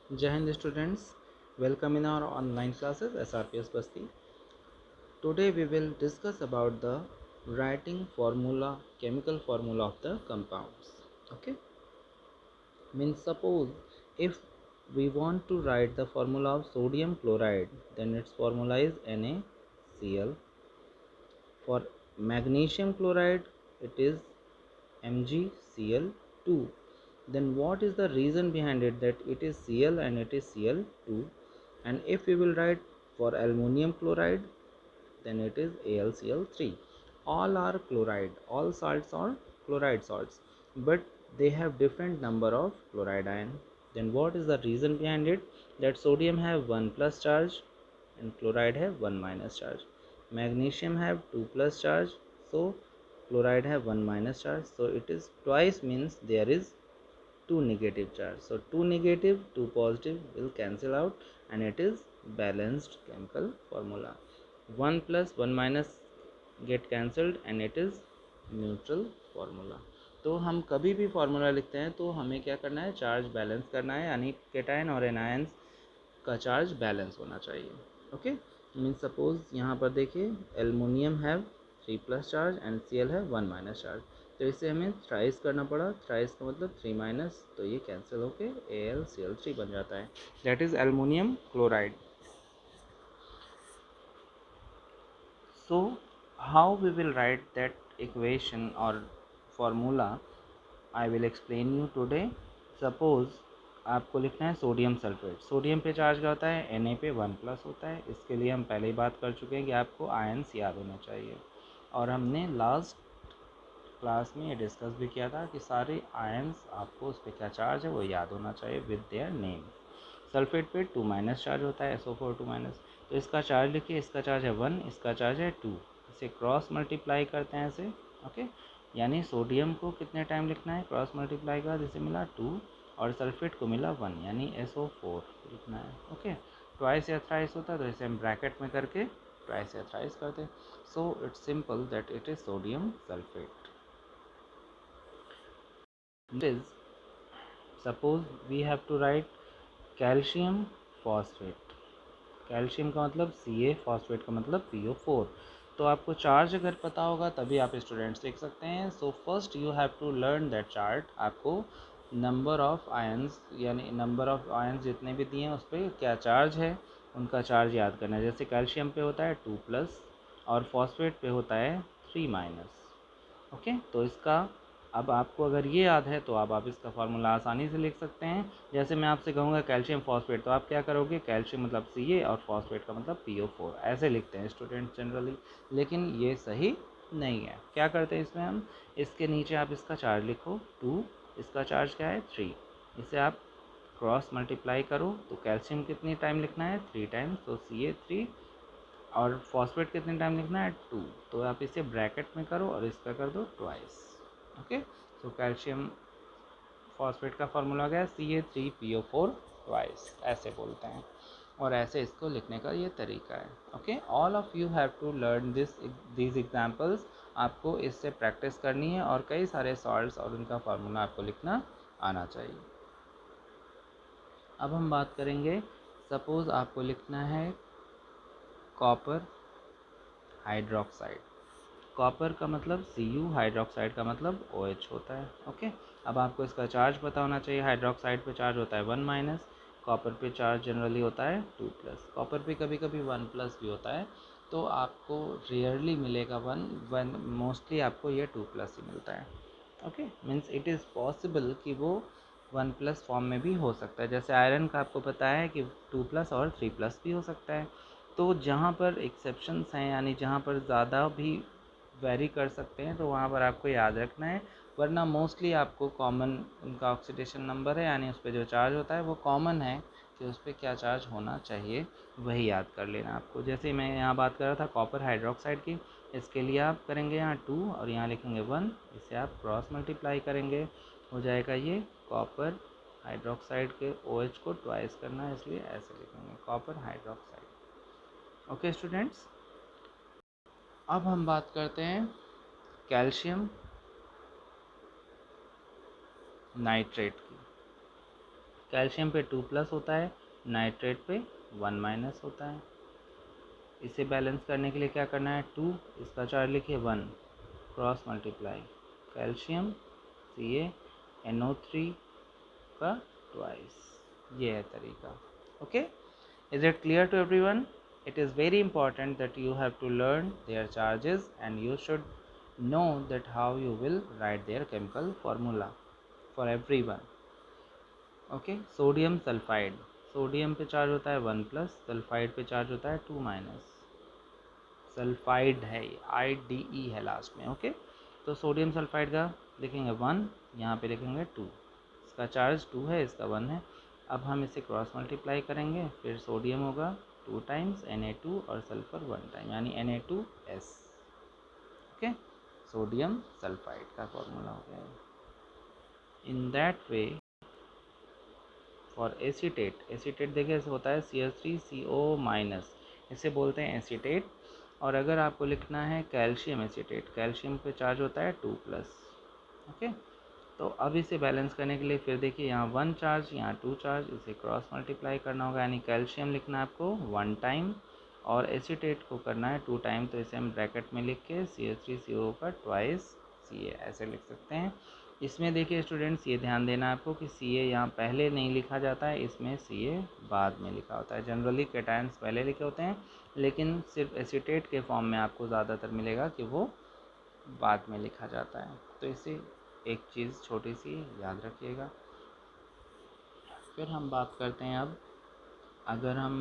Jai Hind students, welcome in our online classes SRPS Basti. Today we will discuss about the writing formula, chemical formula of the compounds. Okay, means suppose if we want to write the formula of sodium chloride, then its formula is NaCl. For magnesium chloride, it is MgCl2. Then what is the reason behind it that it is Cl and it is Cl2? And if we will write for aluminum chloride, then it is AlCl3. All are chloride, all salts are chloride salts, but they have different number of chloride ion. Then what is the reason behind it? That sodium have 1 plus charge and chloride have 1 minus charge. Magnesium have 2 plus charge, so chloride have 1 minus charge, so it is twice, means there is 2 negative charge. So 2 negative, 2 positive will cancel out and it is balanced chemical formula. 1 plus 1 minus get cancelled and it is neutral formula. तो हम कभी भी formula लिखते हैं तो हमें क्या करना है, चार्ज बैलेंस करना है, यानी केटायन और एनायंस का चार्ज बैलेंस होना चाहिए. ओके, मीन सपोज यहाँ पर देखिए aluminium have 3 plus charge and Cl है 1 माइनस चार्ज, तो इसे हमें थ्राइस करना पड़ा. थ्राइस का मतलब 3 माइनस, तो ये कैंसिल होके AlCl3 बन जाता है. That is aluminium chloride. So how we will write that equation or formula, I will explain you today. Suppose आपको लिखना है सोडियम सल्फेट. सोडियम पे चार्ज क्या होता है, Na पे 1 प्लस होता है. इसके लिए हम पहले ही बात कर चुके हैं कि आपको आयन्स याद होना चाहिए, और हमने लास्ट क्लास में ये डिस्कस भी किया था कि सारे आयन्स आपको उस पर क्या चार्ज है वो याद होना चाहिए विद देयर नेम. सल्फेट पे 2 माइनस चार्ज होता है, SO4 2 माइनस, तो इसका चार्ज लिखिए, इसका चार्ज है 1, इसका चार्ज है 2. इसे क्रॉस मल्टीप्लाई करते हैं ऐसे. ओके, यानी सोडियम को कितने टाइम लिखना है, क्रॉस मल्टीप्लाई का जिसे मिला 2 और सल्फेट को मिला 1, यानी SO4 लिखना है. ओके, ट्वाइस या थ्राइस होता है तो इसे हम ब्रैकेट में करके ट्वाइस या थ्राइस करते. So it's simple that it is sodium sulphate. It is, suppose we have to write calcium phosphate. Calcium का मतलब Ca, फॉस्फेट का मतलब PO4. तो आपको चार्ज अगर पता होगा तभी आप स्टूडेंट्स लिख सकते हैं. So first you have to learn that chart. आपको नंबर ऑफ आयन्स, यानी नंबर ऑफ आयन्स जितने भी दिए हैं उस पर क्या चार्ज है उनका चार्ज याद करना है. जैसे कैल्शियम पे होता है 2 प्लस और फॉस्फेट पे होता है 3 माइनस. ओके, तो इसका अब आपको अगर ये याद है तो आप इसका फार्मूला आसानी से लिख सकते हैं. जैसे मैं आपसे कहूँगा कैल्शियम फॉस्फेट, तो आप क्या करोगे, कैल्शियम मतलब Ca और फॉस्फेट का मतलब PO4, ऐसे लिखते हैं स्टूडेंट जनरली. लेकिन ये सही नहीं है. क्या करते हैं इसमें हम, इसके नीचे आप इसका चार्ज लिखो 2, इसका चार्ज क्या है 3, इसे आप क्रॉस मल्टीप्लाई करो तो कैल्शियम कितनी टाइम लिखना है 3 टाइम्स, तो Ca3, और फॉस्फेट कितने टाइम लिखना है 2, तो आप इसे ब्रैकेट में करो और इसका कर दो ट्वाइस. ओके, तो कैल्शियम फॉस्फेट का फार्मूला गया Ca3PO4 ट्वाइस, ऐसे बोलते हैं, और ऐसे इसको लिखने का ये तरीका है. Okay, all of you have to learn these examples. आपको इससे प्रैक्टिस करनी है और कई सारे सॉल्ट्स और उनका फार्मूला आपको लिखना आना चाहिए. अब हम बात करेंगे, सपोज़ आपको लिखना है कॉपर हाइड्रोक्साइड. कॉपर का मतलब Cu, हाइड्रोक्साइड का मतलब OH होता है. ओके, अब आपको इसका चार्ज पता होना चाहिए. हाइड्रोक्साइड पे चार्ज होता है 1 माइनस, कॉपर पे चार्ज जनरली होता है 2 प्लस. कॉपर पे कभी कभी 1 प्लस भी होता है, तो आपको रेयरली मिलेगा 1, मोस्टली आपको ये 2 प्लस ही मिलता है. Okay, means it is possible कि वो 1 प्लस फॉर्म में भी हो सकता है. जैसे आयरन का आपको पता है कि 2 प्लस और 3 प्लस भी हो सकता है. तो जहाँ पर एक्सेप्शंस हैं, यानी जहाँ पर ज़्यादा भी वेरी कर सकते हैं, तो वहाँ पर आपको याद रखना है. वरना मोस्टली आपको कॉमन उनका ऑक्सीडेशन नंबर है, यानी उस पर जो चार्ज होता है वो कॉमन है कि उस पर क्या चार्ज होना चाहिए, वही याद कर लेना आपको. जैसे मैं यहाँ बात कर रहा था कॉपर हाइड्रोक्साइड की, इसके लिए आप करेंगे यहाँ 2 और यहाँ लिखेंगे 1, इसे आप क्रॉस मल्टीप्लाई करेंगे, हो जाएगा ये कॉपर हाइड्रोक्साइड के OH को ट्वाइस करना है, इसलिए ऐसे लिखेंगे कॉपर हाइड्रोक्साइड. ओके स्टूडेंट्स, अब हम बात करते हैं कैल्शियम नाइट्रेट की. कैल्शियम पे 2 प्लस होता है, नाइट्रेट पे 1 माइनस होता है। इसे बैलेंस करने के लिए क्या करना है, 2, इसका चार्ज लिखिए 1, क्रॉस मल्टीप्लाई कैल्शियम CaNO3 का ट्वाइस। ये है तरीका। Okay, is it clear to everyone? It is very important that you have to learn their charges and you should know that how you will write their chemical formula for everyone. Okay, sodium sulphide, sodium पे charge होता है 1 plus, sulphide पे charge होता है 2 minus. Sulphide है, IDE है last में। Okay, तो सोडियम सल्फाइड का लिखेंगे 1, यहाँ पे लिखेंगे 2, इसका चार्ज 2 है, इसका 1 है। अब हम इसे क्रॉस मल्टीप्लाई करेंगे, फिर सोडियम होगा 2 टाइम्स Na2 और सल्फर 1 टाइम, यानी Na2S। ओके, सोडियम सल्फाइड का फॉर्मूला हो गया। In that way for acetate, acetate देखिए होता है CH3CO माइनस, इसे बोलते हैं एसीटेट। और अगर आपको लिखना है कैल्शियम एसीटेट, कैल्शियम पे चार्ज होता है 2 प्लस। ओके, तो अब इसे बैलेंस करने के लिए फिर देखिए यहाँ 1 चार्ज, यहाँ 2 चार्ज, इसे क्रॉस मल्टीप्लाई करना होगा, यानी कैल्शियम लिखना है आपको 1 टाइम और एसीटेट को करना है 2 टाइम। तो इसे हम ब्रैकेट में लिख के CH3CO का ट्वाइस Ca ऐसे लिख सकते हैं। इसमें देखिए स्टूडेंट्स, ये ध्यान देना है आपको कि Ca यहाँ पहले नहीं लिखा जाता है, इसमें Ca बाद में लिखा होता है। जनरली कैटायंस पहले लिखे होते हैं, लेकिन सिर्फ एसीटेट के फॉर्म में आपको ज़्यादातर मिलेगा कि वो बाद में लिखा जाता है। तो इसे एक चीज़ छोटी सी याद रखिएगा। फिर हम बात करते हैं अब, अगर हम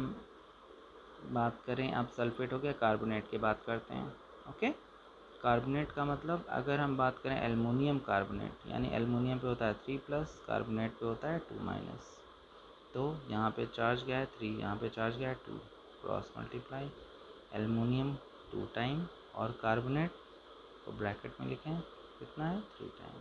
बात करें, अब सल्फेट हो गया, कार्बोनेट की बात करते हैं। ओके, कार्बोनेट का मतलब अगर हम बात करें एल्युमिनियम कार्बोनेट, यानी एल्युमिनियम पे होता है 3 प्लस, कार्बोनेट पे होता है 2 माइनस। तो यहाँ पे चार्ज गया है 3, यहाँ पे चार्ज गया है 2, क्रॉस मल्टीप्लाई एल्युमिनियम 2 टाइम और कार्बोनेट को ब्रैकेट में लिखें, कितना है 3 टाइम,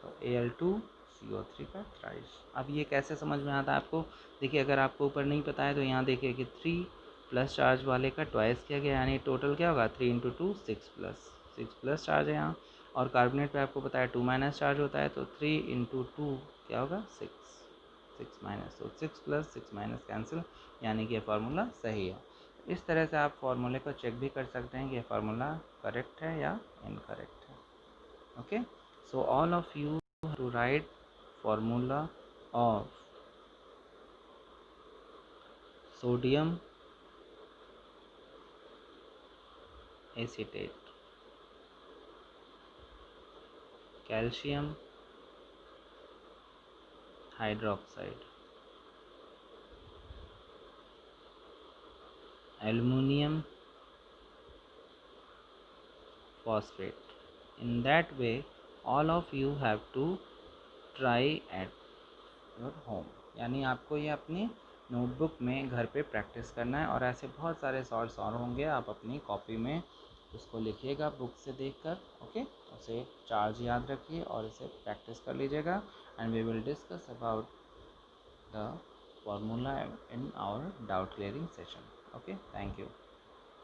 तो Al2CO3 का थ्राइस। अब ये कैसे समझ में आता है आपको, देखिए अगर आपको ऊपर नहीं पता है तो यहाँ देखिए कि 3 प्लस चार्ज वाले का ट्वाइस किया गया, यानी टोटल क्या होगा 3 × 2 6 प्लस चार्ज है यहाँ। और कार्बोनेट पे आपको पता है 2 माइनस चार्ज होता है, तो 3 × 2 क्या होगा 6 माइनस, तो 6 प्लस 6 माइनस कैंसिल, यानी कि ये फार्मूला सही है। इस तरह से आप फार्मूले को चेक भी कर सकते हैं कि ये फार्मूला करेक्ट है या इनकरेक्ट है। Okay, so all of you have to write formula of sodium acetate, calcium hydroxide, aluminum phosphate. In that way all of you have to try at your home, यानी आपको ये अपनी notebook में घर पे प्रैक्टिस करना है। और ऐसे बहुत सारे सॉल्ट्स और होंगे, आप अपनी कॉपी में उसको लिखिएगा बुक से देखकर। ओके, उसे चार्ज याद रखिए और इसे प्रैक्टिस कर लीजिएगा। And we will discuss about the formula in our doubt clearing session. Okay, thank you.